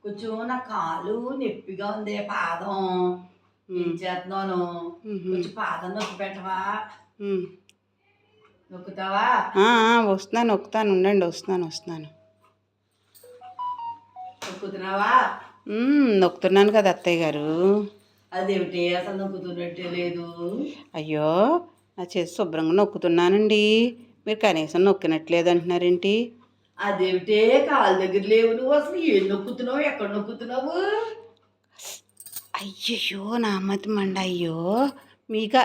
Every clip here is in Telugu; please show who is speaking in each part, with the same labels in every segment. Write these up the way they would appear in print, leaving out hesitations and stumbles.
Speaker 1: కొంచెం నా కాలు నొప్పిగా ఉంది పాదం. ఏం చేస్తున్నాను? కొంచెం పాదం నొక్కి పెట్టవా? నొక్కుతావా?
Speaker 2: వస్తున్నాను, నొక్కుతాను, ఉండండి, వస్తున్నాను.
Speaker 1: నొక్కుతున్నావా?
Speaker 2: నొక్కుతున్నాను కదా అత్తయ్య గారు.
Speaker 1: అదేమిటి అసలు నొక్కుతున్నట్టే లేదు?
Speaker 2: అయ్యో, నా చేసి శుభ్రంగా నొక్కుతున్నానండి. మీరు కనీసం నొక్కినట్లేదు అంటున్నారేంటి?
Speaker 1: అదేమిటే కాలు దగ్గర లేవు నువ్వు? అసలు ఏం నొక్కుతున్నావు? ఎక్కడ నొక్కుతున్నావు?
Speaker 2: అయ్యయ్యో, నా అమ్మతి మండ. అయ్యో, మీక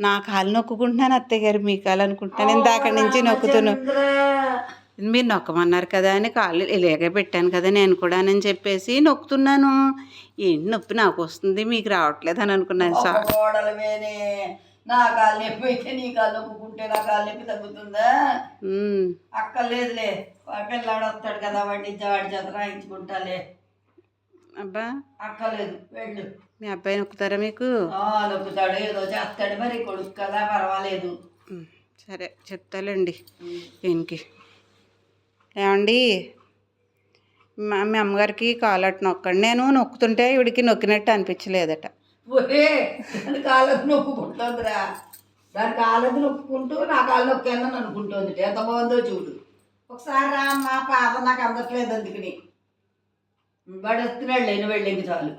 Speaker 2: నా కాలు నొక్కుంటున్నాను అత్తయ్య గారు. మీ కాలు అనుకుంటున్నాను. ఇందాక నుంచి నొక్కుతున్నాను. మీరు నొక్కమన్నారు కదా అని కాళ్ళు ఇలాగే పెట్టాను కదా నేను కూడా అని చెప్పేసి నొక్కుతున్నాను. ఏంటి నొప్పి నాకు వస్తుంది, మీకు రావట్లేదు అని అనుకున్నాను.
Speaker 1: నా కాలు నొప్పి అయితే నీ కాలు నొక్కుంటే నా కాలు నొప్పి తగ్గుతుందా? అక్కర్లేదులే, పిల్లాడు వస్తాడు కదా, వాడి చేత రాయించుకుంటాలే.
Speaker 2: అబ్బా,
Speaker 1: అక్కర్లేదు, వెళ్ళు.
Speaker 2: మీ అబ్బాయి నొక్కుతారా మీకు?
Speaker 1: నొక్కుతాడు, ఏదో చేస్తాడు, మరి కొడుకు కదా, పర్వాలేదు.
Speaker 2: సరే చెప్తాలేండి. దీనికి ఏమండి, మీ అమ్మగారికి కాలు అట్టు నొక్కండి. నేను నొక్కుతుంటే ఇవిడికి నొక్కినట్టు అనిపించలేదట.
Speaker 1: ఒరే, దాని కాళ్ళకు నొక్కుంటుందిరా. దాని కాళ్ళకు నొక్కుంటూ నా కాళ్ళు నొక్కానని అనుకుంటుంది. ఎంత బాగుందో చూడు. ఒకసారి రా అమ్మ, పాప నాకు అందట్లేదు అందుకని. వాడు వస్తున్నాడు, లేని వెళ్ళేకి చాలు.